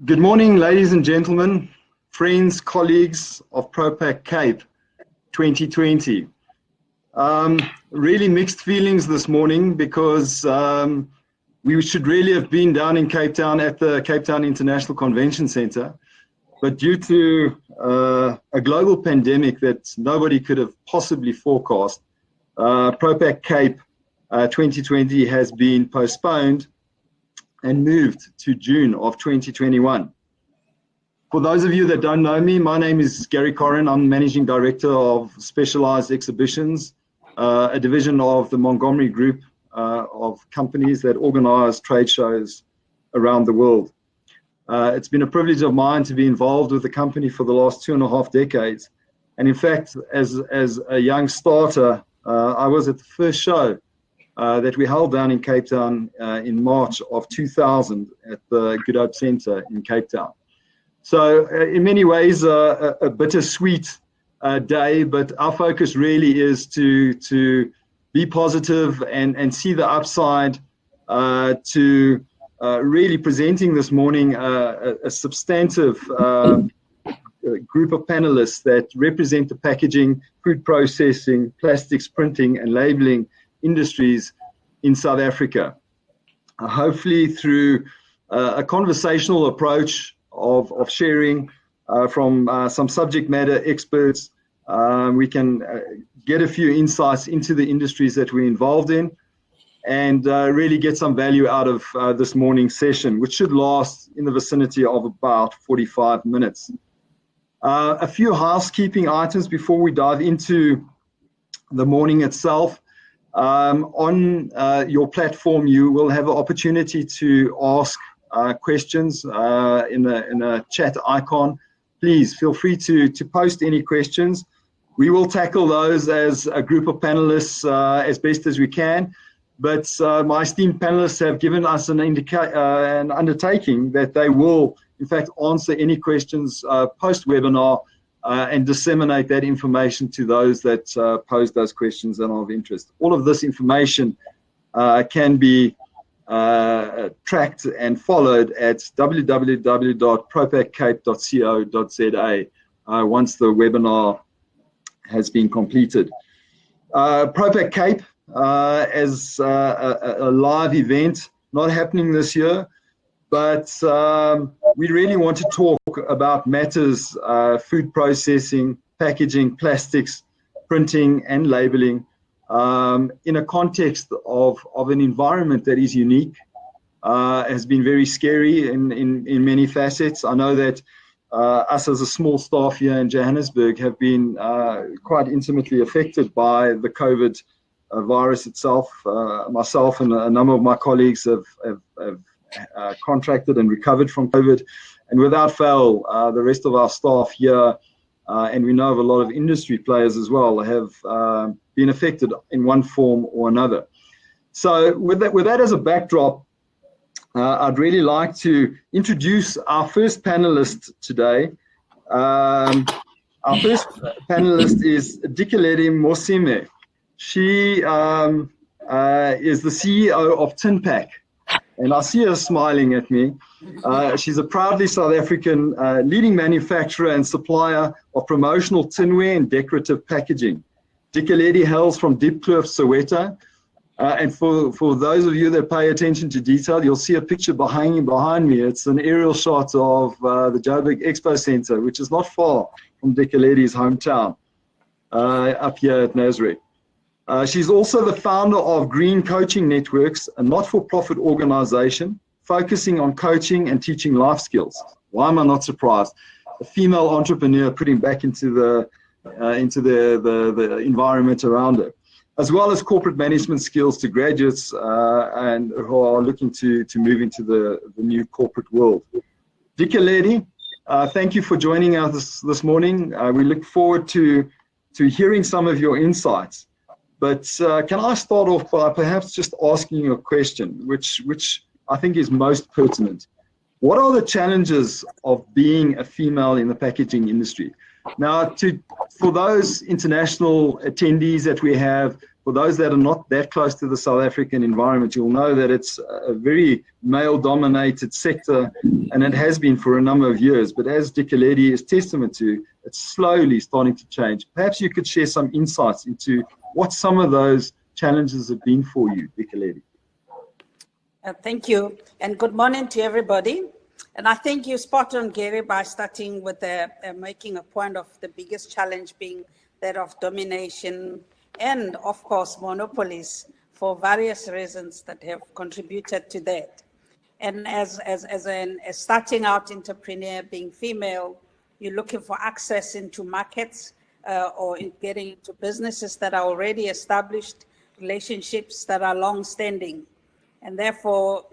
Good morning, ladies and gentlemen, friends, colleagues of Propak Cape 2020. Really mixed feelings this morning because we should really have been down in Cape Town at the Cape Town International Convention Centre. But due to a global pandemic that nobody could have possibly forecast, Propak Cape 2020 has been postponed and moved to June of 2021. For those of you that don't know me, my name is Gary Corrin. I'm Managing Director of Specialized Exhibitions, a division of the Montgomery Group of companies that organize trade shows around the world. It's been a privilege of mine to be involved with the company for the last 2.5 decades. And in fact, as a young starter, I was at the first show that we held down in Cape Town in March of 2000 at the Good Hope Centre in Cape Town. So in many ways, a bittersweet day, but our focus really is to be positive and see the upside, to really presenting this morning a substantive group of panelists that represent the packaging, food processing, plastics, printing and labeling industries in South Africa. Hopefully through a conversational approach of sharing from some subject matter experts, we can get a few insights into the industries that we're involved in and really get some value out of this morning's session, which should last in the vicinity of about 45 minutes. A few housekeeping items before we dive into the morning itself. On your platform, you will have an opportunity to ask questions in a chat icon. Please feel free to post any questions. We will tackle those as a group of panelists as best as we can. But my esteemed panelists have given us an undertaking that they will, in fact, answer any questions post-webinar and disseminate that information to those that pose those questions that are of interest. All of this information can be tracked and followed at www.propakcape.co.za once the webinar has been completed. Propak Cape as a live event, not happening this year, but we really want to talk about matters, food processing, packaging, plastics, printing and labeling in a context of an environment that is unique, has been very scary in many facets. I know that us as a small staff here in Johannesburg have been quite intimately affected by the COVID virus itself. Myself and a number of my colleagues have contracted and recovered from COVID, and without fail, the rest of our staff here, and we know of a lot of industry players as well, have been affected in one form or another. So with that as a backdrop, I'd really like to introduce our first panelist today. Our first panelist is Dikeledi Mosime. She is the CEO of Tinpak. And I see her smiling at me. She's a proudly South African leading manufacturer and supplier of promotional tinware and decorative packaging. Dikeledi hails from Diepkloof, Soweto. And for those of you that pay attention to detail, you'll see a picture behind me. It's an aerial shot of the Joburg Expo Centre, which is not far from Dikeledi's hometown, up here at Nazareth. She's also the founder of Green Coaching Networks, a not-for-profit organization focusing on coaching and teaching life skills. Why am I not surprised? A female entrepreneur putting back into the environment around her, as well as corporate management skills to graduates and who are looking to move into the new corporate world. Dikeledi, thank you for joining us this morning. We look forward to hearing some of your insights. But can I start off by perhaps just asking you a question, which I think is most pertinent. What are the challenges of being a female in the packaging industry? Now, for those international attendees that we have, for those that are not that close to the South African environment, you'll know that it's a very male-dominated sector, and it has been for a number of years. But as Dikeledi is testament to, it's slowly starting to change. Perhaps you could share some insights into what some of those challenges have been for you, Dikeledi. Thank you, and good morning to everybody. And I think you spot on, Gary, by starting with making a point of the biggest challenge being that of domination and, of course, monopolies for various reasons that have contributed to that. And as a starting out entrepreneur, being female, you're looking for access into markets or in getting into businesses that are already established, relationships that are long-standing. And therefore,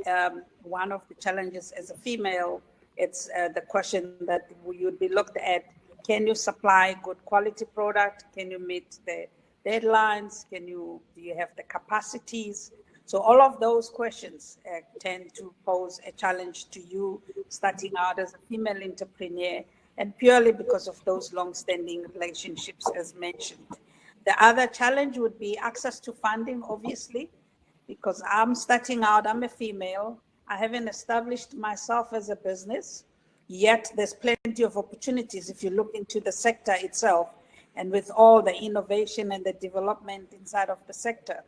one of the challenges as a female, it's the question that you'd be looked at: can you supply good quality product? Can you meet the deadlines? Do you have the capacities? So all of those questions tend to pose a challenge to you starting out as a female entrepreneur, and purely because of those long-standing relationships, as mentioned. The other challenge would be access to funding, obviously, because I'm starting out, I'm a female, I haven't established myself as a business, yet there's plenty of opportunities if you look into the sector itself and with all the innovation and the development inside of the sector.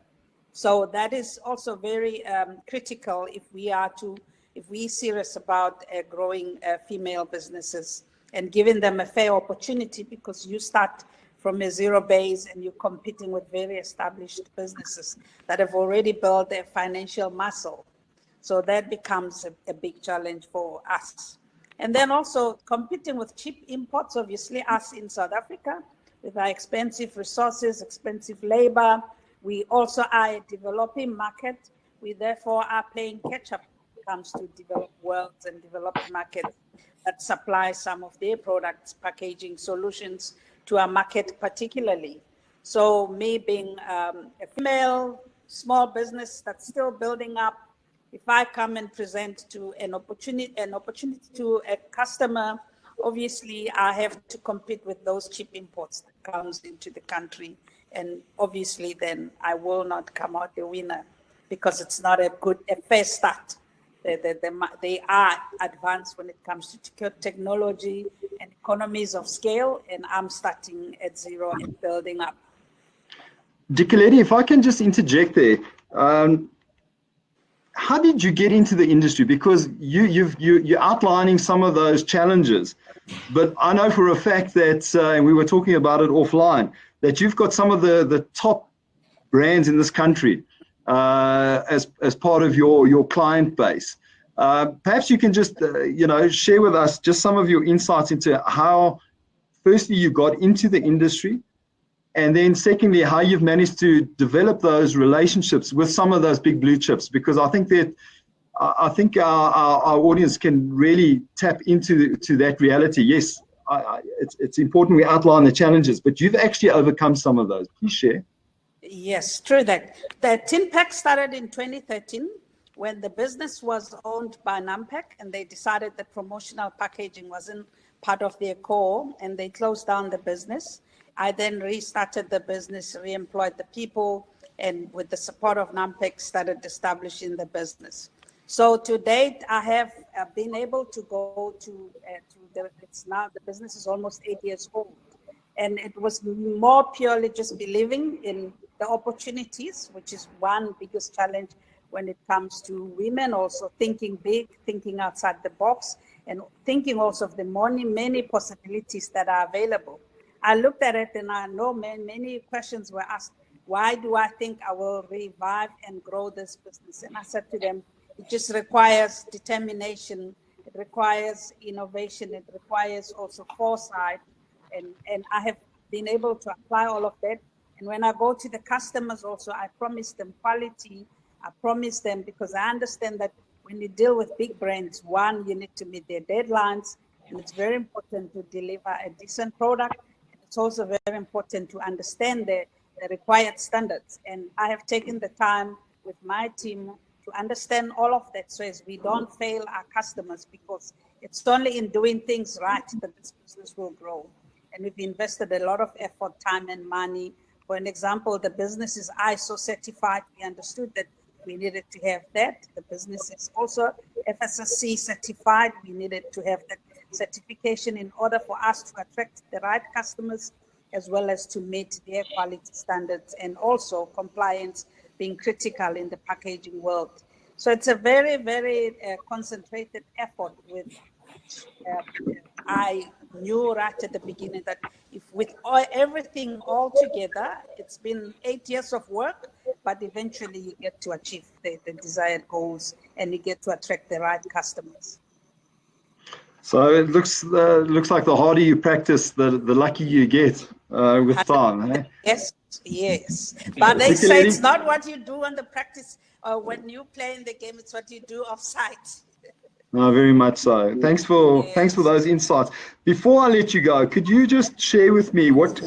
So that is also very critical if we're serious about growing female businesses and giving them a fair opportunity, because you start from a zero base and you're competing with very established businesses that have already built their financial muscle. So that becomes a big challenge for us. And then also competing with cheap imports, obviously us in South Africa, with our expensive resources, expensive labor. We also are a developing market. We therefore are playing catch up when it comes to developed worlds and developed markets that supply some of their products, packaging solutions to our market particularly. So me being a female, small business that's still building up, if I come and present to an opportunity to a customer, obviously I have to compete with those cheap imports that comes into the country. And obviously then I will not come out the winner, because it's not a fair start. They are advanced when it comes to technology and economies of scale, and I'm starting at zero and building up. Dikeledi, if I can just interject there, how did you get into the industry? Because you're outlining some of those challenges, but I know for a fact that, and we were talking about it offline, that you've got some of the top brands in this country as part of your client base. Perhaps you can just share with us just some of your insights into how, firstly, you got into the industry, and then secondly, how you've managed to develop those relationships with some of those big blue chips, because I think that our audience can really tap into that reality. Yes, it's important we outline the challenges, but you've actually overcome some of those. Please share. Yes, true that. The Tin Pack started in 2013 when the business was owned by Nampek, and they decided that promotional packaging wasn't part of their core, and they closed down the business. I then restarted the business, re-employed the people, and with the support of Nampek, started establishing the business. So to date, I have been able to go to it's now, the business is almost 8 years old. And it was more purely just believing in the opportunities, which is one biggest challenge when it comes to women, also thinking big, thinking outside the box, and thinking also of the many possibilities that are available. I looked at it and I know many questions were asked. Why do I think I will revive and grow this business? And I said to them, it just requires determination. It requires innovation. It requires also foresight. And I have been able to apply all of that. And when I go to the customers also, I promise them quality. I promise them, because I understand that when you deal with big brands, one, you need to meet their deadlines. And it's very important to deliver a decent product. It's also very important to understand the required standards. And I have taken the time with my team to understand all of that, so as we don't fail our customers, because it's only in doing things right that this business will grow. and we've invested a lot of effort, time, and money. For an example, the business is ISO certified. We understood that we needed to have that. The business is also FSSC certified. We needed to have that certification in order for us to attract the right customers, as well as to meet their quality standards, and also compliance being critical in the packaging world. So it's a very, very concentrated effort. I knew right at the beginning that if with everything all together, it's been 8 years of work, but eventually you get to achieve the desired goals, and you get to attract the right customers. So it looks like the harder you practice, the luckier you get with time. Eh? Yes. But they say it's not what you do on the practice when you play in the game; it's what you do off-site. No, very much so. Thanks for those insights. Before I let you go, could you just share with me what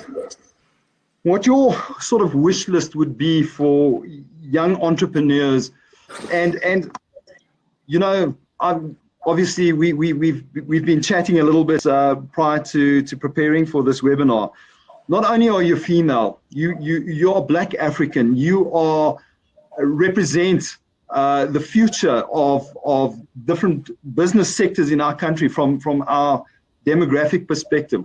your sort of wish list would be for young entrepreneurs, and you know, obviously we've been chatting a little bit prior to preparing for this webinar. Not only are you female, you're Black African. You represent the future of different business sectors in our country from our demographic perspective.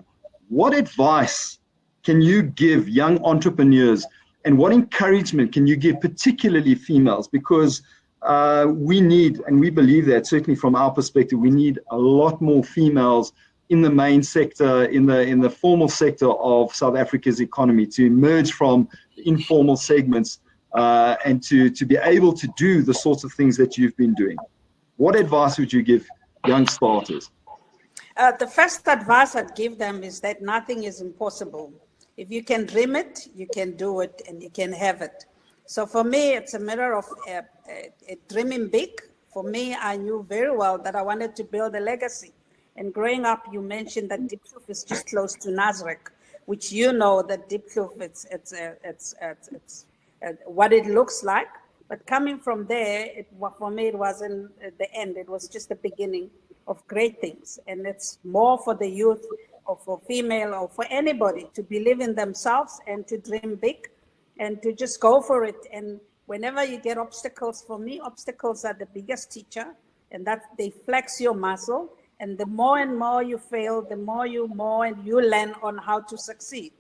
What advice can you give young entrepreneurs, and what encouragement can you give particularly females? Because we need, and we believe that certainly from our perspective, we need a lot more females in the main sector, in the formal sector of South Africa's economy, to emerge from the informal segments and to be able to do the sorts of things that you've been doing. What advice would you give young starters? The first advice I'd give them is that nothing is impossible. If you can dream it, you can do it, and you can have it. So for me, it's a matter of dreaming big. For me, I knew very well that I wanted to build a legacy. And growing up, you mentioned that Diepkloof is just close to Nasrec, which you know that Diepkloof, it's what it looks like. But coming from there, for me, it wasn't the end. It was just the beginning of great things. And it's more for the youth, or for female, or for anybody to believe in themselves and to dream big and to just go for it. And whenever you get obstacles, for me, obstacles are the biggest teacher, and that they flex your muscle. And the more and more you fail, the more you learn on how to succeed.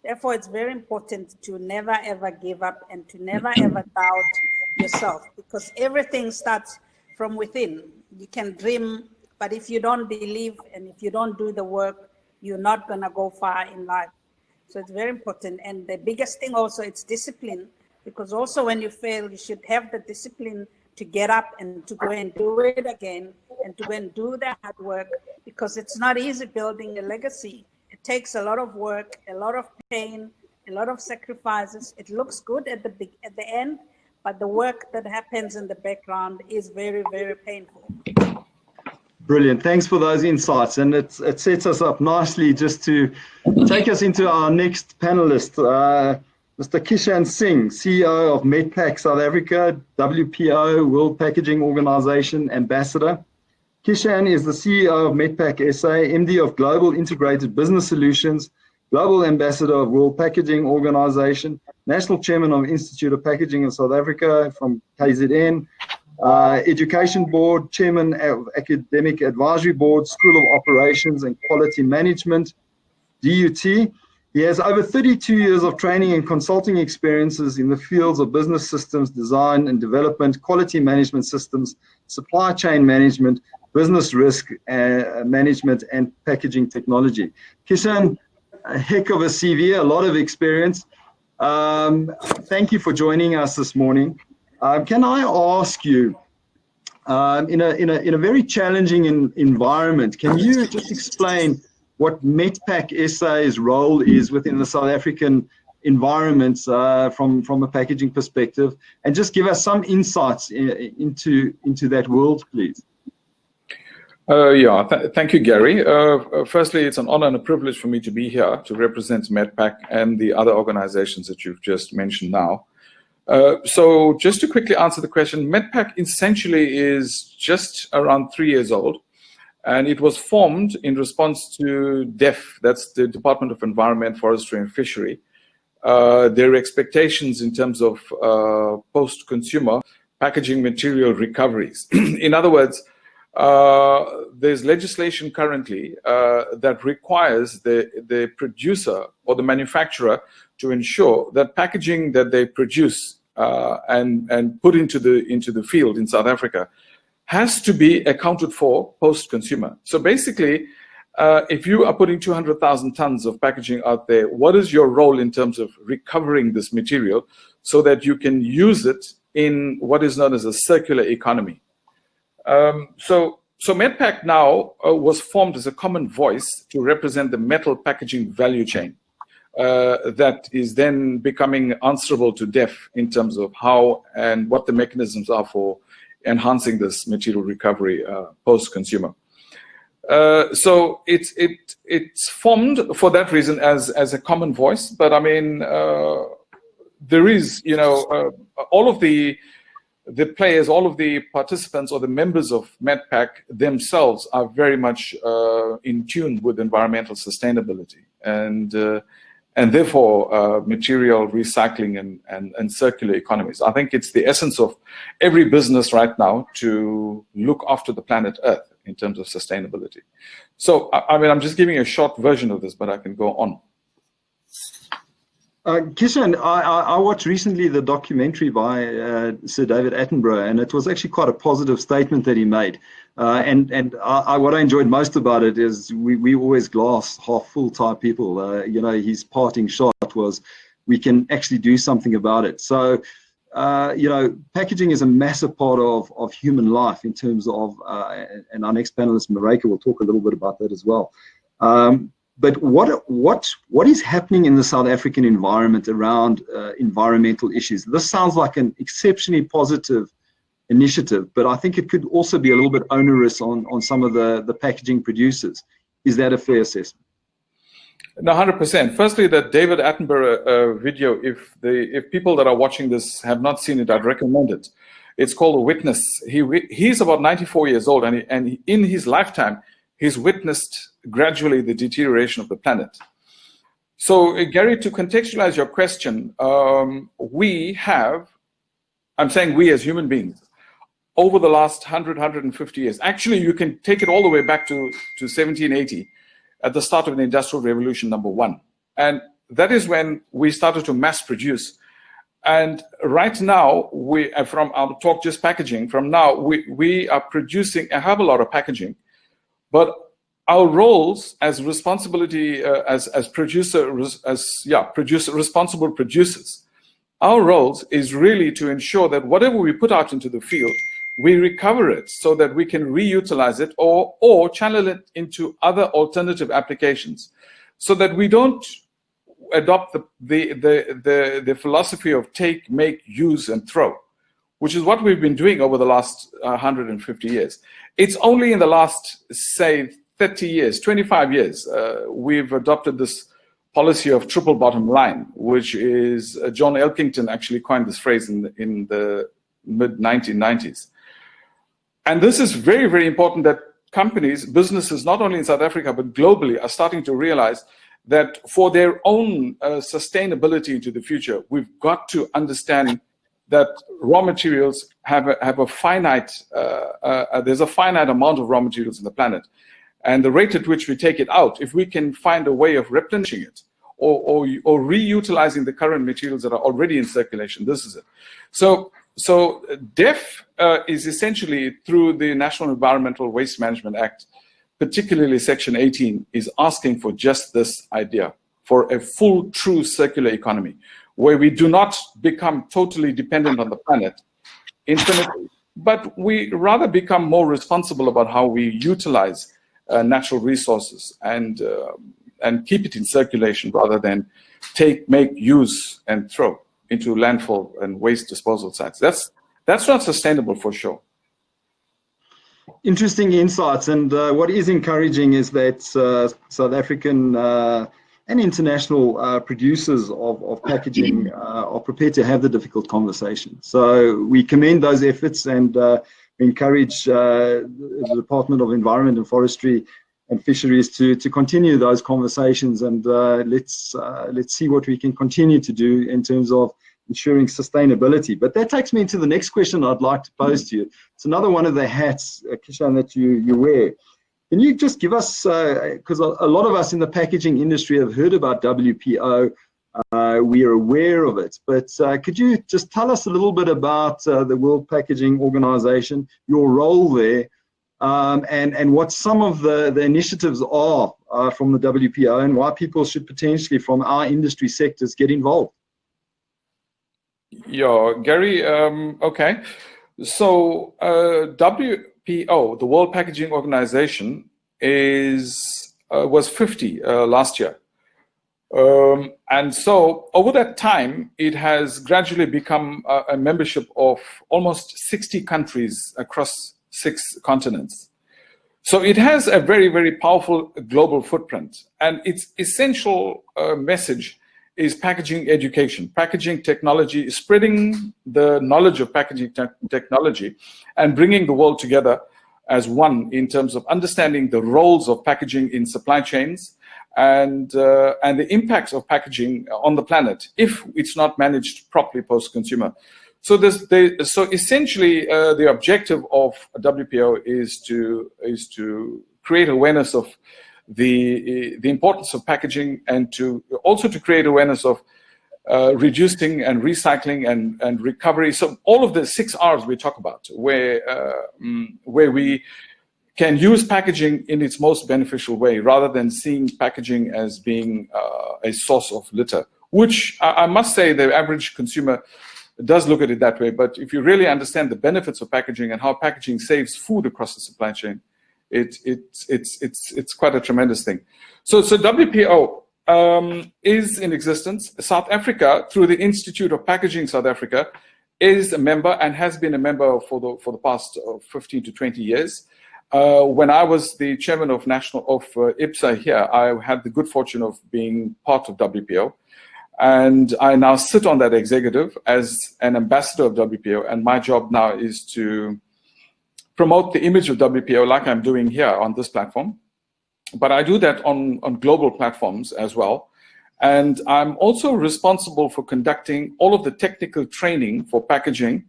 Therefore, it's very important to never ever give up and to never ever doubt yourself, because everything starts from within. You can dream, but if you don't believe and if you don't do the work, you're not going to go far in life. So it's very important. And the biggest thing also, it's discipline, because also when you fail, you should have the discipline to get up and to go and do it again, and to go and do the hard work, because it's not easy building a legacy. It takes a lot of work, a lot of pain, a lot of sacrifices. It looks good at the end, but the work that happens in the background is very, very painful. Brilliant. Thanks for those insights. And it sets us up nicely just to take us into our next panelist, Mr. Kishan Singh, CEO of Medpak South Africa, WPO, World Packaging Organization Ambassador. Kishan is the CEO of Medpak SA, MD of Global Integrated Business Solutions, Global Ambassador of World Packaging Organization, National Chairman of Institute of Packaging in South Africa from KZN, Education Board, Chairman of Academic Advisory Board, School of Operations and Quality Management, DUT. He has over 32 years of training and consulting experiences in the fields of business systems, design and development, quality management systems, supply chain management, business risk management, and packaging technology. Kishan, a heck of a CV, a lot of experience. Thank you for joining us this morning. Can I ask you, in a very challenging environment, can you just explain what Medpak SA's role is within the South African environment from a packaging perspective, and just give us some insights into that world, please? Thank you, Gary. Firstly, it's an honor and a privilege for me to be here to represent Medpak and the other organizations that you've just mentioned now. So just to quickly answer the question, Medpak essentially is just around 3 years old. And it was formed in response to DEF, that's the Department of Environment, Forestry and Fishery, their expectations in terms of post-consumer packaging material recoveries. In other words, there's legislation currently that requires the producer or the manufacturer to ensure that packaging that they produce and put into the field in South Africa has to be accounted for post-consumer. So basically, if you are putting 200,000 tons of packaging out there, what is your role in terms of recovering this material so that you can use it in what is known as a circular economy? So Medpak now was formed as a common voice to represent the metal packaging value chain that is then becoming answerable to DEF in terms of how and what the mechanisms are for enhancing this material recovery post-consumer. So it's formed for that reason as a common voice, but I mean, there is, all of the players, all of the participants or the members of Medpak themselves are very much in tune with environmental sustainability and therefore material recycling and circular economies. I think it's the essence of every business right now to look after the planet Earth in terms of sustainability. So, I mean, I'm just giving a short version of this, but I can go on. Kishan, I watched recently the documentary by Sir David Attenborough, and it was actually quite a positive statement that he made. And what I enjoyed most about it is we always glass half full type people. His parting shot was, we can actually do something about it. So, packaging is a massive part of human life in terms of, and our next panelist, Mareka, will talk a little bit about that as well. But what is happening in the South African environment around environmental issues? This sounds like an exceptionally positive initiative, but I think it could also be a little bit onerous on some of the packaging producers. Is that a fair assessment? No, 100%. Firstly, that David Attenborough video, if people that are watching this have not seen it, I'd recommend it. It's called A Witness. He's about 94 years old, and in his lifetime, he's witnessed gradually the deterioration of the planet. So, Gary, to contextualize your question, I'm saying we as human beings, over the last 150 years, actually you can take it all the way back to 1780, at the start of the Industrial Revolution, #1. And that is when we started to mass produce. And right now, I'll talk just packaging, from now, we are producing a hell of a lot of packaging, but our roles as responsibility, responsible producers, our roles is really to ensure that whatever we put out into the field, we recover it so that we can reutilize it or channel it into other alternative applications, so that we don't adopt the philosophy of take, make, use, and throw, which is what we've been doing over the last 150 years. It's only in the last, say, 30 years, 25 years, we've adopted this policy of triple bottom line, which is John Elkington actually coined this phrase in the mid-1990s. And this is very, very important that companies, businesses, not only in South Africa, but globally, are starting to realize that for their own sustainability into the future, we've got to understand that raw materials have a finite, there's a finite amount of raw materials on the planet. And the rate at which we take it out, if we can find a way of replenishing it or reutilizing the current materials that are already in circulation, this is it. So DEF is essentially, through the National Environmental Waste Management Act, particularly Section 18, is asking for just this idea, for a full, true circular economy, where we do not become totally dependent on the planet infinitely, but we rather become more responsible about how we utilize natural resources and keep it in circulation rather than take, make, use, and throw into landfill and waste disposal sites. That's not sustainable for sure. Interesting insights, and what is encouraging is that South African and international producers of packaging are prepared to have the difficult conversation. So we commend those efforts, and encourage the Department of Environment and Forestry and Fisheries to continue those conversations, and let's see what we can continue to do in terms of ensuring sustainability. But that takes me into the next question I'd like to pose to you. It's another one of the hats, Kishan, that you wear. Can you just give us, because a lot of us in the packaging industry have heard about WPO, we are aware of it, but could you just tell us a little bit about the World Packaging Organization, your role there, and what some of the initiatives are from the WPO, and why people should potentially from our industry sectors get involved? Yeah, Gary, okay. So WPO, the World Packaging Organization, was 50 last year. And so over that time, it has gradually become a membership of almost 60 countries across 6 continents. So it has a very, very powerful global footprint. And its essential message is packaging education, packaging technology, spreading the knowledge of packaging technology and bringing the world together as one in terms of understanding the roles of packaging in supply chains and the impacts of packaging on the planet if it's not managed properly post-consumer. So essentially, the objective of WPO is to create awareness of the importance of packaging, and to also to create awareness of reducing and recycling and recovery. So all of the 6 R's we talk about, where we can use packaging in its most beneficial way, rather than seeing packaging as being a source of litter, which I must say the average consumer does look at it that way. But if you really understand the benefits of packaging and how packaging saves food across the supply chain, it's quite a tremendous thing. So WPO is in existence. South Africa, through the Institute of Packaging South Africa, is a member and has been a member for the past 15 to 20 years. When I was the chairman of IPSA here, I had the good fortune of being part of WPO, and I now sit on that executive as an ambassador of WPO, and my job now is to promote the image of WPO like I'm doing here on this platform. But I do that on global platforms as well. And I'm also responsible for conducting all of the technical training for packaging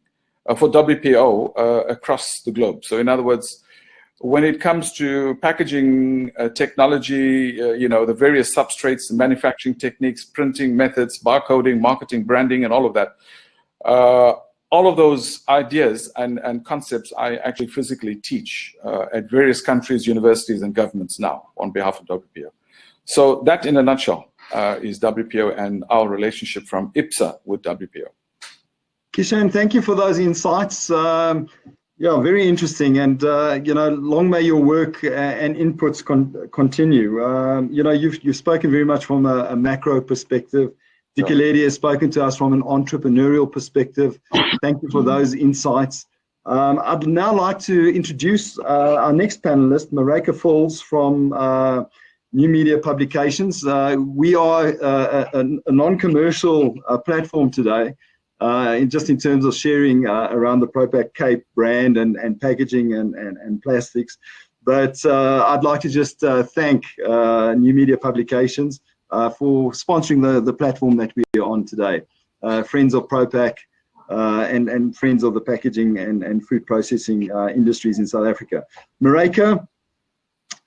for WPO across the globe. So in other words, when it comes to packaging technology, the various substrates, the manufacturing techniques, printing methods, barcoding, marketing, branding, and all of that, all of those ideas and concepts I actually physically teach at various countries, universities, and governments now on behalf of WPO. So that, in a nutshell, is WPO and our relationship from IPSA with WPO. Kishan, thank you for those insights. Yeah, very interesting, and long may your work and inputs continue. You've spoken very much from a macro perspective. Dikeledi has spoken to us from an entrepreneurial perspective. Thank you for those insights. I'd now like to introduce our next panelist, Marika Falls from New Media Publications. We are a non-commercial platform today, just in terms of sharing around the Propak Cape brand and packaging and plastics. But I'd like to just thank New Media Publications for sponsoring the platform that we are on today. Friends of Propak and friends of the packaging and food processing industries in South Africa. Marika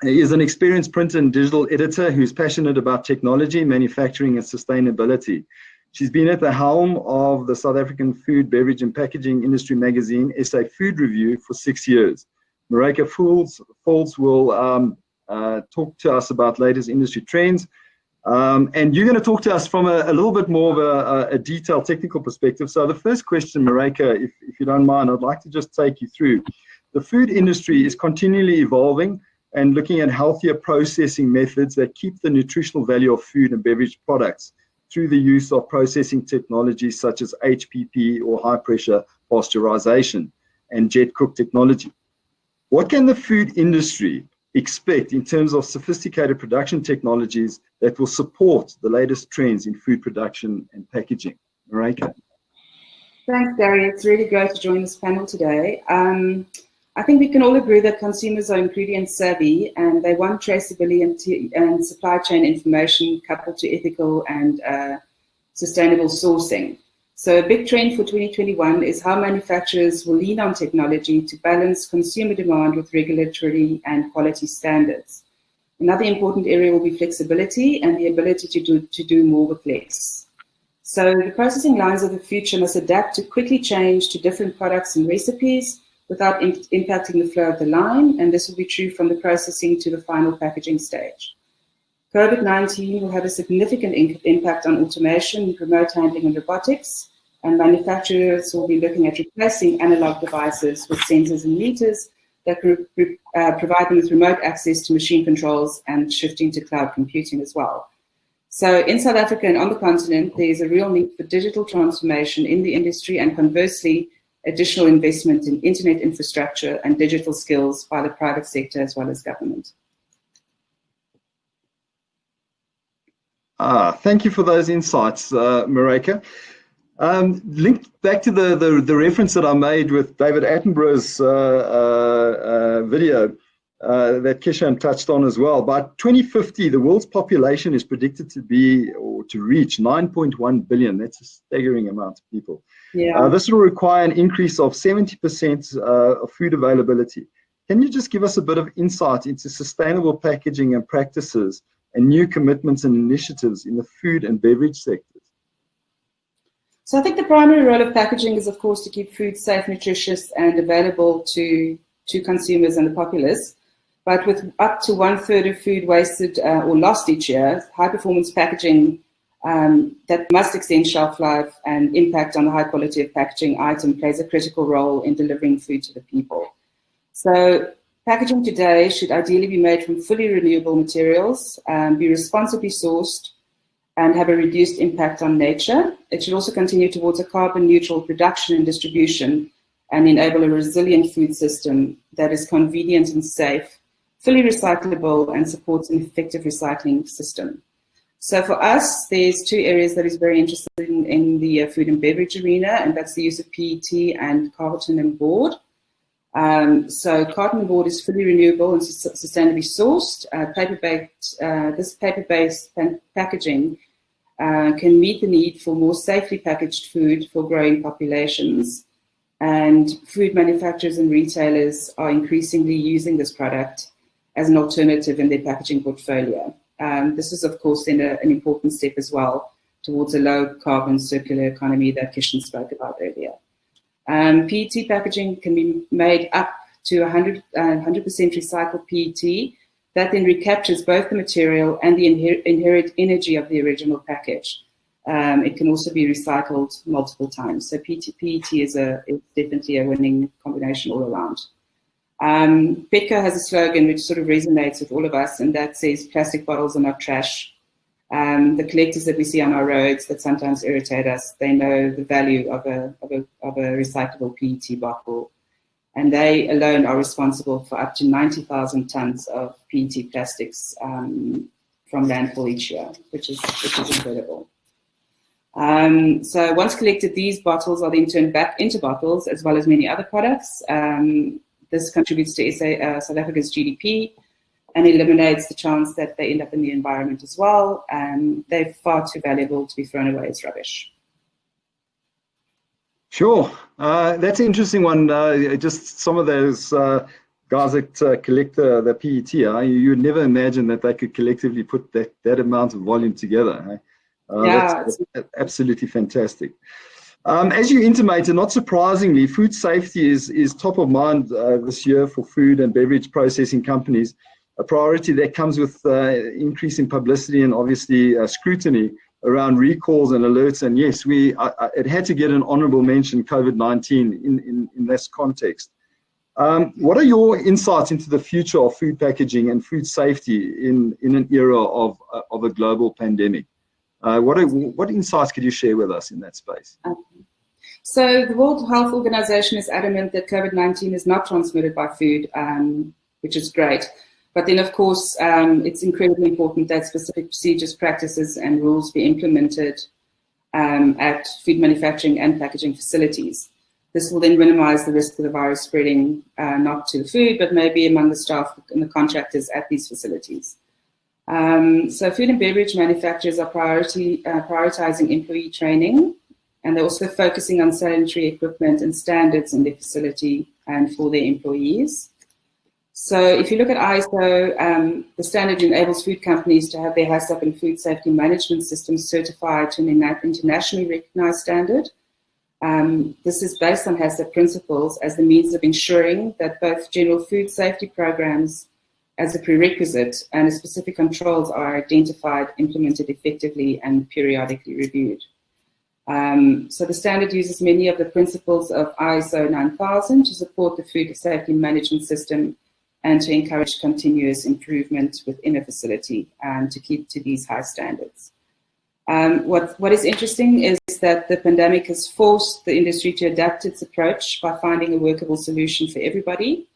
is an experienced print and digital editor who's passionate about technology, manufacturing, and sustainability. She's been at the helm of the South African food, beverage, and packaging industry magazine, SA Food Review, for 6 years. Marika Falls will talk to us about latest industry trends. And you're going to talk to us from a little bit more of a detailed technical perspective. So the first question, Marika, if you don't mind, I'd like to just take you through. The food industry is continually evolving and looking at healthier processing methods that keep the nutritional value of food and beverage products through the use of processing technologies such as HPP, or high pressure pasteurization, and jet cook technology. What can the food industry expect in terms of sophisticated production technologies that will support the latest trends in food production and packaging? Marika. Thanks, Gary. It's really great to join this panel today. I think we can all agree that consumers are ingredient savvy and they want traceability and supply chain information coupled to ethical and sustainable sourcing. So a big trend for 2021 is how manufacturers will lean on technology to balance consumer demand with regulatory and quality standards. Another important area will be flexibility and the ability to do more with less. So the processing lines of the future must adapt to quickly change to different products and recipes without impacting the flow of the line, and this will be true from the processing to the final packaging stage. COVID-19 will have a significant impact on automation, remote handling and robotics, and manufacturers will be looking at replacing analog devices with sensors and meters that could provide them with remote access to machine controls and shifting to cloud computing as well. So in South Africa and on the continent, there is a real need for digital transformation in the industry and conversely, additional investment in internet infrastructure and digital skills by the private sector as well as government. Thank you for those insights, Mareka. Linked back to the reference that I made with David Attenborough's video that Kishan touched on as well. By 2050, the world's population is predicted to be or to reach 9.1 billion. That's a staggering amount of people. Yeah. This will require an increase of 70% of food availability. Can you just give us a bit of insight into sustainable packaging and practices and new commitments and initiatives in the food and beverage sectors? So I think the primary role of packaging is, of course, to keep food safe, nutritious, and available to consumers and the populace. But with up to 1/3 of food wasted or lost each year, high-performance packaging that must extend shelf life and impact on the high quality of packaging item plays a critical role in delivering food to the people. So packaging today should ideally be made from fully renewable materials, be responsibly sourced, and have a reduced impact on nature. It should also continue towards a carbon neutral production and distribution and enable a resilient food system that is convenient and safe, fully recyclable, and supports an effective recycling system. So for us, there's two areas that is very interested in the food and beverage arena, and that's the use of PET and carton and board. So carton and board is fully renewable and sustainably sourced. This paper-based packaging can meet the need for more safely packaged food for growing populations. And food manufacturers and retailers are increasingly using this product as an alternative in their packaging portfolio. This is, of course, then an important step as well towards a low-carbon circular economy that Kishan spoke about earlier. PET packaging can be made up to 100% recycled PET that then recaptures both the material and the inherent energy of the original package. It can also be recycled multiple times. So PET is definitely a winning combination all around. Petco has a slogan which sort of resonates with all of us, and that says plastic bottles are not trash. The collectors that we see on our roads that sometimes irritate us, they know the value of a recyclable PET bottle, and they alone are responsible for up to 90,000 tons of PET plastics from landfill each year, which is incredible. So once collected, these bottles are then turned back into bottles as well as many other products. This contributes to South Africa's GDP and eliminates the chance that they end up in the environment as well. They're far too valuable to be thrown away as rubbish. Sure. That's an interesting one. Just some of those guys that collect the PET, you would never imagine that they could collectively put that amount of volume together. That's absolutely fantastic. As you intimated, not surprisingly, food safety is top of mind this year for food and beverage processing companies, a priority that comes with increasing publicity and obviously scrutiny around recalls and alerts. And yes, it had to get an honorable mention, COVID-19, in this context. What are your insights into the future of food packaging and food safety in an era of a global pandemic? What insights could you share with us in that space? So the World Health Organization is adamant that COVID-19 is not transmitted by food, which is great. But then, of course, it's incredibly important that specific procedures, practices, and rules be implemented at food manufacturing and packaging facilities. This will then minimize the risk of the virus spreading not to the food, but maybe among the staff and the contractors at these facilities. So food and beverage manufacturers are prioritizing employee training, and they're also focusing on sanitary equipment and standards in their facility and for their employees. So if you look at ISO, the standard enables food companies to have their HACCP and food safety management systems certified to an internationally recognized standard. This is based on HACCP principles as the means of ensuring that both general food safety programs as a prerequisite and specific controls are identified, implemented effectively, and periodically reviewed. So the standard uses many of the principles of ISO 9000 to support the food safety management system and to encourage continuous improvement within a facility and to keep to these high standards. What is interesting is that the pandemic has forced the industry to adapt its approach by finding a workable solution for everybody.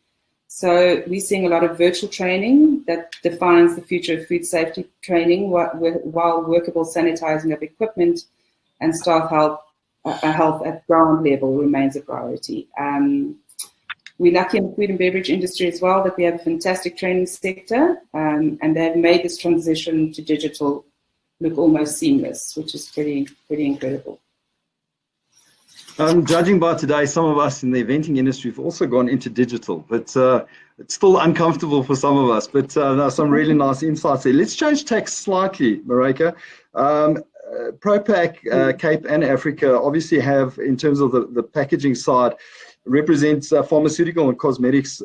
So we're seeing a lot of virtual training that defines the future of food safety training, while workable sanitizing of equipment and staff health at ground level remains a priority. We're lucky in the food and beverage industry as well that we have a fantastic training sector, and they've made this transition to digital look almost seamless, which is pretty incredible. Judging by today, some of us in the eventing industry have also gone into digital, but it's still uncomfortable for some of us. But there are some really nice insights there. Let's change tack slightly, Marika. Propak Cape and Africa obviously have, in terms of the packaging side, represents pharmaceutical and cosmetics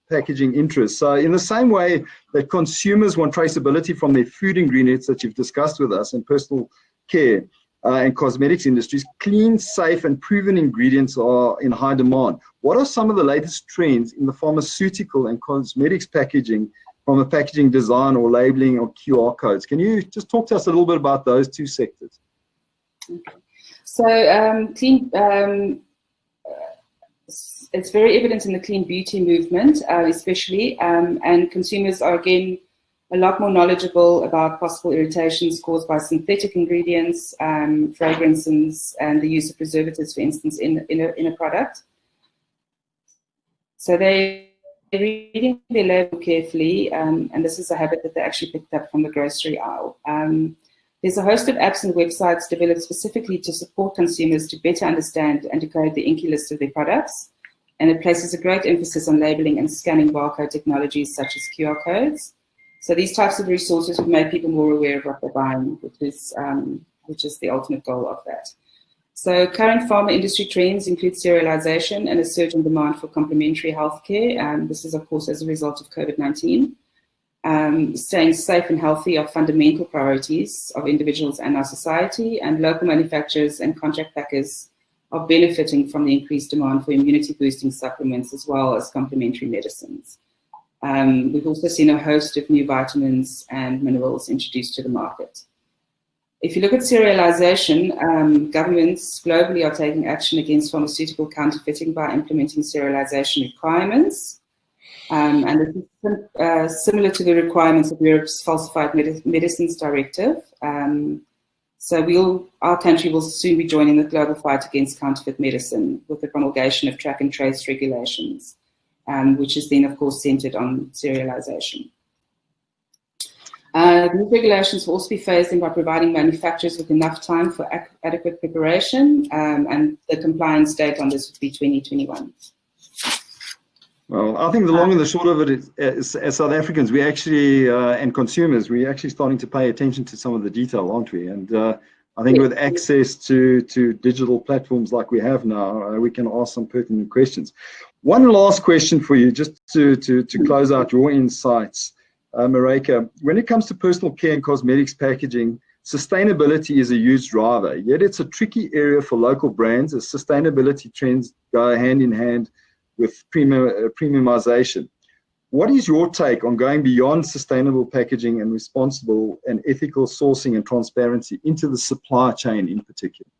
packaging interests. So in the same way that consumers want traceability from their food ingredients that you've discussed with us and personal care and cosmetics industries, clean, safe and proven ingredients are in high demand. What are some of the latest trends in the pharmaceutical and cosmetics packaging from a packaging design or labeling or QR codes? Can you just talk to us a little bit about those two sectors? Okay. So it's very evident in the clean beauty movement, especially, and consumers are again a lot more knowledgeable about possible irritations caused by synthetic ingredients, fragrances, and the use of preservatives, for instance, in a product. So they're reading their label carefully, and this is a habit that they actually picked up from the grocery aisle. There's a host of apps and websites developed specifically to support consumers to better understand and decode the INCI list of their products. And it places a great emphasis on labeling and scanning barcode technologies such as QR codes. So these types of resources would make people more aware of what they're buying, which is the ultimate goal of that. So current pharma industry trends include serialization and a surge in demand for complementary healthcare. This is, of course, as a result of COVID-19. Staying safe and healthy are fundamental priorities of individuals and our society, and local manufacturers and contract packers are benefiting from the increased demand for immunity-boosting supplements as well as complementary medicines. We've also seen a host of new vitamins and minerals introduced to the market. If you look at serialization, governments globally are taking action against pharmaceutical counterfeiting by implementing serialization requirements. And this is similar to the requirements of Europe's Falsified Medicines Directive. So our country will soon be joining the global fight against counterfeit medicine with the promulgation of track and trace regulations, which is then, of course, centered on serialization. These regulations will also be phased in by providing manufacturers with enough time for adequate preparation, and the compliance date on this would be 2021. Well, I think the long and the short of it is, as South Africans, we actually, and consumers, we're actually starting to pay attention to some of the detail, aren't we? And I think with access to digital platforms like we have now, we can ask some pertinent questions. One last question for you, just to close out your insights, Marika. When it comes to personal care and cosmetics packaging, sustainability is a huge driver, yet it's a tricky area for local brands as sustainability trends go hand in hand with premiumization. What is your take on going beyond sustainable packaging and responsible and ethical sourcing and transparency into the supply chain in particular?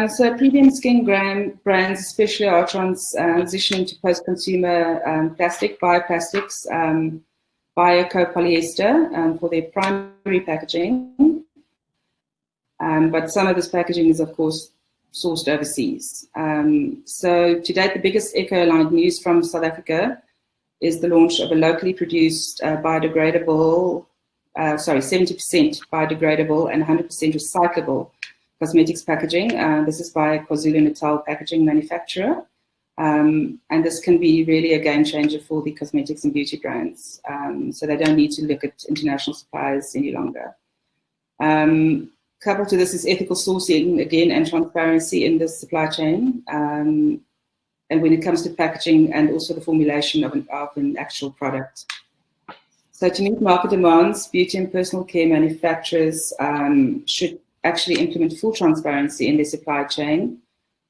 So premium skin brands especially are transitioning to post-consumer plastic, bioplastics, biocopolyester for their primary packaging. But some of this packaging is, of course, sourced overseas. So to date, the biggest eco-aligned news from South Africa is the launch of a locally produced 70% biodegradable and 100% recyclable cosmetics packaging. This is by a KwaZulu-Natal packaging manufacturer. And this can be really a game changer for the cosmetics and beauty brands. So they don't need to look at international suppliers any longer. Coupled to this is ethical sourcing, again, and transparency in the supply chain. And when it comes to packaging and also the formulation of an actual product. So to meet market demands, beauty and personal care manufacturers should actually implement full transparency in their supply chain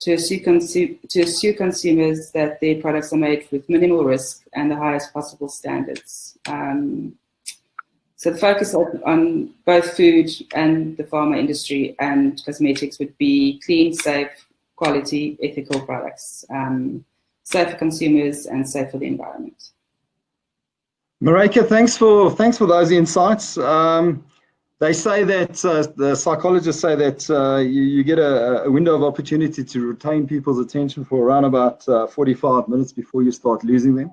to assure consumers that their products are made with minimal risk and the highest possible standards. So the focus on both food and the pharma industry and cosmetics would be clean, safe, quality, ethical products, safe for consumers and safe for the environment. Marika, thanks for those insights. They say that the psychologists say that you get a window of opportunity to retain people's attention for around about 45 minutes before you start losing them.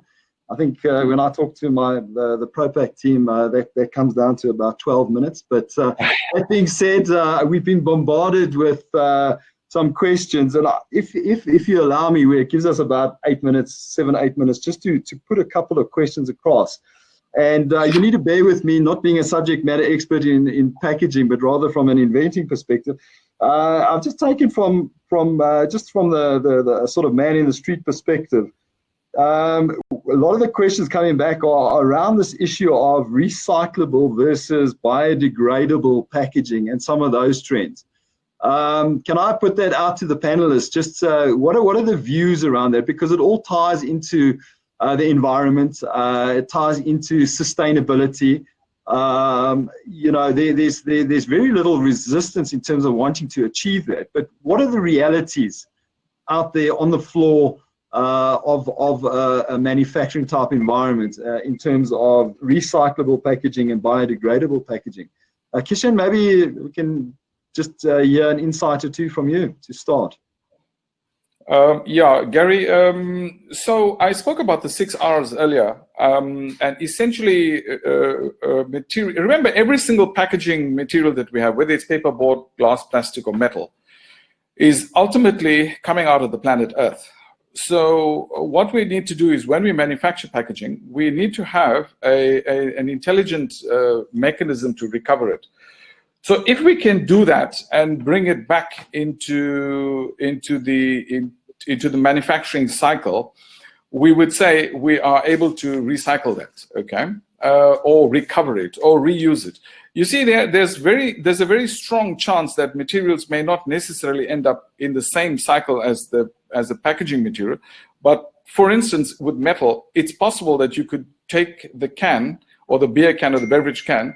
I think when I talk to the Propak team, that comes down to about 12 minutes. But that being said, we've been bombarded with some questions, and if you allow me, it gives us about 8 minutes, 7-8 minutes, just to put a couple of questions across. And you need to bear with me, not being a subject matter expert in packaging, but rather from an inventing perspective. I've just taken from the sort of man in the street perspective. A lot of the questions coming back are around this issue of recyclable versus biodegradable packaging and some of those trends. Can I put that out to the panelists? Just what are the views around that? Because it all ties into the environment, it ties into sustainability. There's very little resistance in terms of wanting to achieve that. But what are the realities out there on the floor of a manufacturing type environment in terms of recyclable packaging and biodegradable packaging? Kishan, maybe we can just hear an insight or two from you to start. Yeah, Gary, so I spoke about the 6 R's earlier, and essentially material. Remember, every single packaging material that we have, whether it's paperboard, glass, plastic, or metal, is ultimately coming out of the planet Earth. So what we need to do is, when we manufacture packaging, we need to have an intelligent mechanism to recover it. So if we can do that and bring it back into the manufacturing cycle, we would say we are able to recycle that, okay, or recover it or reuse it. You see, there's a very strong chance that materials may not necessarily end up in the same cycle as the packaging material. But for instance, with metal, it's possible that you could take the can or the beer can or the beverage can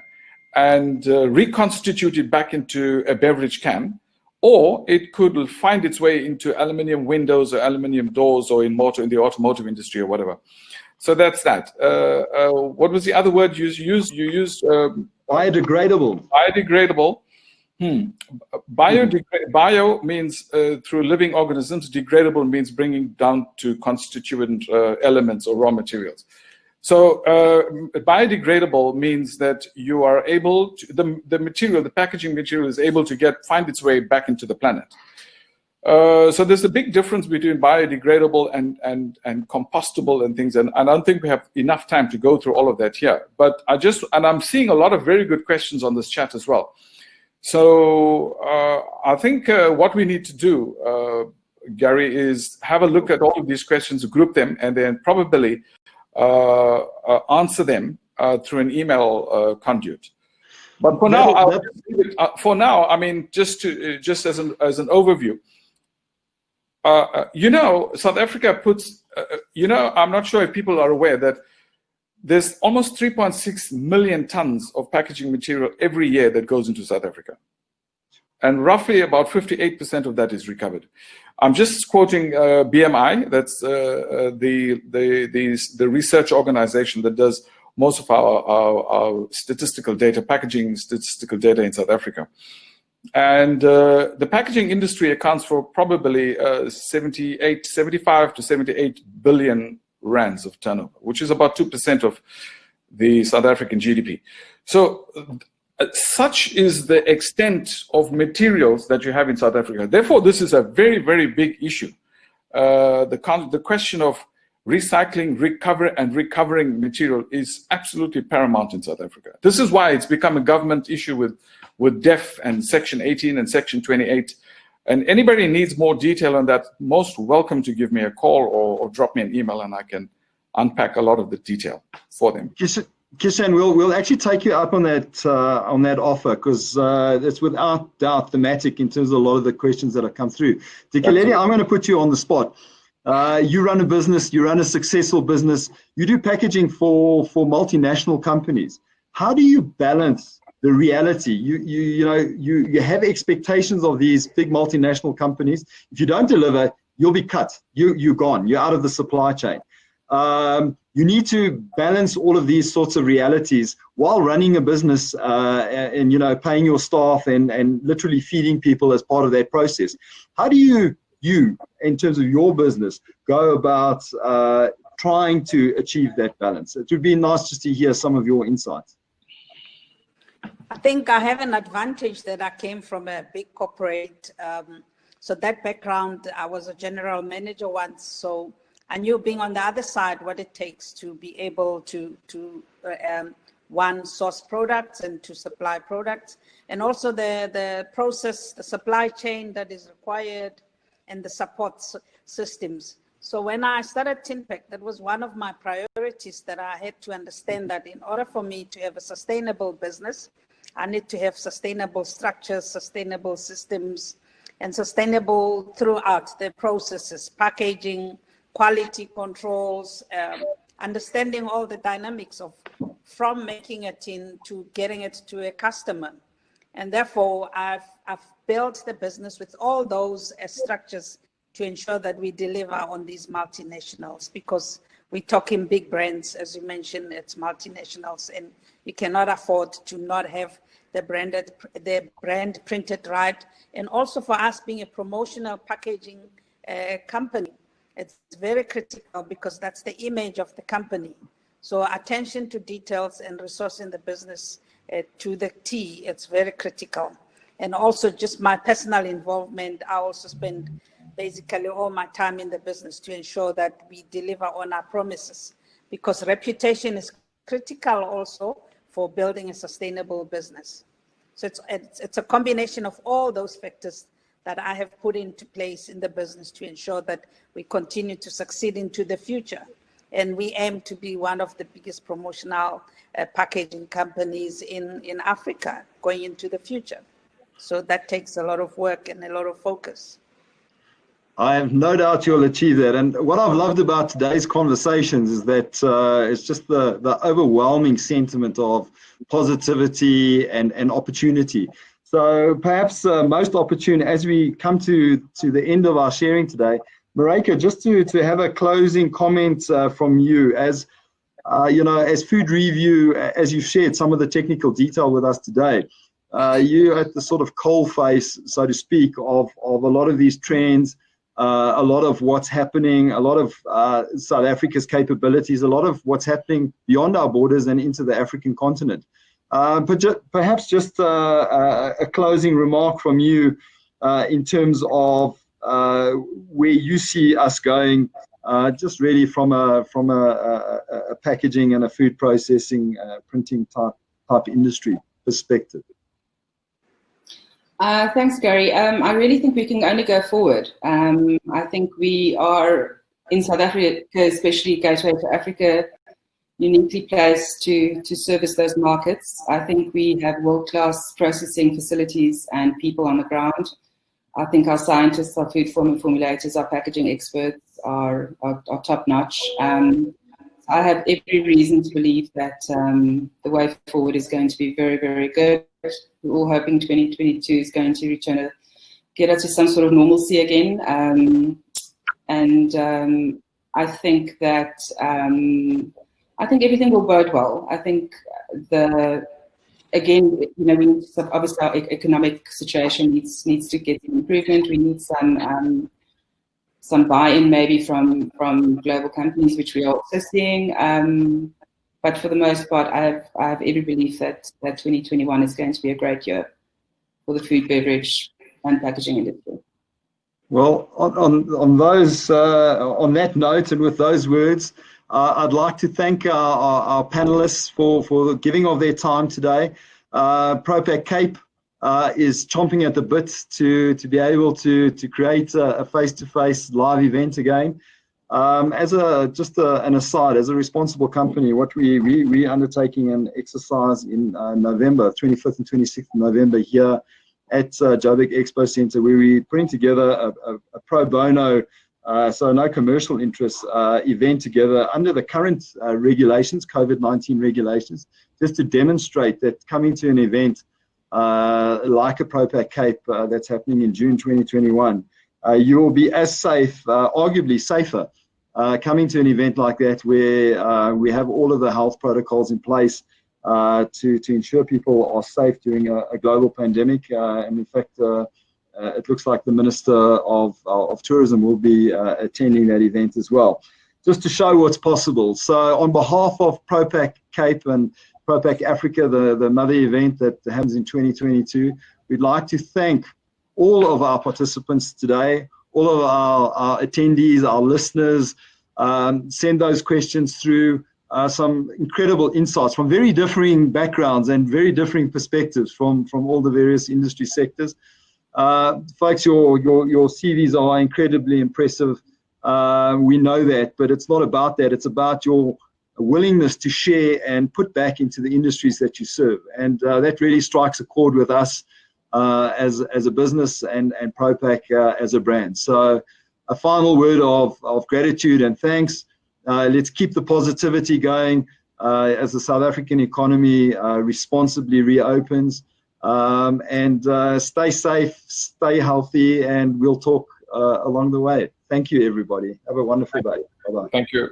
and reconstitute it back into a beverage can, or it could find its way into aluminium windows or aluminium doors, or in the automotive industry or whatever. So that's that. What was the other word you used? You used biodegradable. Biodegradable. Bio means through living organisms. Degradable means bringing down to constituent elements or raw materials. So biodegradable means that you are able to, the packaging material is able to find its way back into the planet. So there's a big difference between biodegradable and compostable and things, and I don't think we have enough time to go through all of that here. But I'm seeing a lot of very good questions on this chat as well. So I think what we need to do, Gary, is have a look at all of these questions, group them, and then probably answer them through an email conduit. But for now, I mean, just as an overview, South Africa puts, I'm not sure if people are aware that there's almost 3.6 million tons of packaging material every year that goes into South Africa. And roughly about 58% of that is recovered. I'm just quoting BMI, that's the research organization that does most of our statistical data, packaging statistical data in South Africa. And the packaging industry accounts for probably 75 to 78 billion rands of turnover, which is about 2% of the South African GDP. So such is the extent of materials that you have in South Africa. Therefore, this is a very, very big issue. The question of recycling, recovering material is absolutely paramount in South Africa. This is why it's become a government issue with DEF and Section 18 and Section 28. And anybody needs more detail on that, most welcome to give me a call or drop me an email, and I can unpack a lot of the detail for them. Kishan, we'll actually take you up on that offer, because it's without doubt thematic in terms of a lot of the questions that have come through. Dikeledi, I'm going to put you on the spot. You run a business, you run a successful business, you do packaging for multinational companies. How do you balance the reality? You have expectations of these big multinational companies. If you don't deliver, you'll be cut. You're gone. You're out of the supply chain. You need to balance all of these sorts of realities while running a business and paying your staff and literally feeding people as part of that process. How do you, in terms of your business, go about trying to achieve that balance? It would be nice just to hear some of your insights. I think I have an advantage that I came from a big corporate. So that background, I was a general manager once. So I knew, being on the other side, what it takes to be able to one, source products and to supply products, and also the process, the supply chain that is required, and the support systems. So when I started Tinpack, that was one of my priorities, that I had to understand that in order for me to have a sustainable business, I need to have sustainable structures, sustainable systems, and sustainable throughout the processes, packaging, quality controls, understanding all the dynamics of from making a tin to getting it to a customer. And therefore, I've built the business with all those structures to ensure that we deliver on these multinationals, because we're talking big brands, as you mentioned, it's multinationals, and you cannot afford to not have the brand printed right. And also for us, being a promotional packaging company, it's very critical, because that's the image of the company. So attention to details and resourcing the business to the T, it's very critical. And also just my personal involvement, I also spend basically all my time in the business to ensure that we deliver on our promises, because reputation is critical also for building a sustainable business. So it's a combination of all those factors that I have put into place in the business to ensure that we continue to succeed into the future. And we aim to be one of the biggest promotional packaging companies in Africa going into the future. So that takes a lot of work and a lot of focus. I have no doubt you'll achieve that. And what I've loved about today's conversations is that it's just the overwhelming sentiment of positivity and opportunity. So perhaps most opportune, as we come to the end of our sharing today, Marika, just to have a closing comment from you, as as Food Review, as you've shared some of the technical detail with us today, you're at the sort of coalface, so to speak, of a lot of these trends, a lot of what's happening, a lot of South Africa's capabilities, a lot of what's happening beyond our borders and into the African continent. But perhaps just a closing remark from you in terms of where you see us going, just really from a packaging and a food processing, printing type industry perspective. Thanks, Gary. I really think we can only go forward. I think we are, in South Africa, especially Gateway to Africa, uniquely placed to service those markets. I think we have world-class processing facilities and people on the ground. I think our scientists, our food formulators, our packaging experts are top-notch. I have every reason to believe that the way forward is going to be very, very good. We're all hoping 2022 is going to get us to some sort of normalcy again. I think that I think everything will bode well. I think the again, we need obviously our economic situation needs to get improvement. We need some buy-in maybe from global companies, which we are also seeing. But for the most part, I have every belief that 2021 is going to be a great year for the food, beverage, and packaging industry. Well, on that note and with those words, I'd like to thank our panelists for the giving of their time today. Propak Cape is chomping at the bit to be able to create a face-to-face live event again. As an aside, as a responsible company, what we undertaking an exercise in November, 25th and 26th of November here at Joburg Expo Centre, where we're putting together a pro bono, so no commercial interest event together under the current regulations, COVID-19 regulations, just to demonstrate that coming to an event like a Propak Cape that's happening in June 2021, you will be as safe, arguably safer, coming to an event like that where we have all of the health protocols in place to ensure people are safe during a global pandemic. And in fact, it looks like the Minister of Tourism will be attending that event as well, just to show what's possible. So on behalf of Propak Cape and Propak Africa, the mother event that happens in 2022, we'd like to thank all of our participants today, all of our attendees, our listeners. Send those questions through. Some incredible insights from very differing backgrounds and very differing perspectives from all the various industry sectors. Folks, your CVs are incredibly impressive. We know that, but it's not about that. It's about your willingness to share and put back into the industries that you serve. And that really strikes a chord with us as a business and Propak as a brand. So a final word of gratitude and thanks. Let's keep the positivity going as the South African economy responsibly reopens. And stay safe, stay healthy, and we'll talk along the way. Thank you, everybody. Have a wonderful day. Bye-bye. Thank you.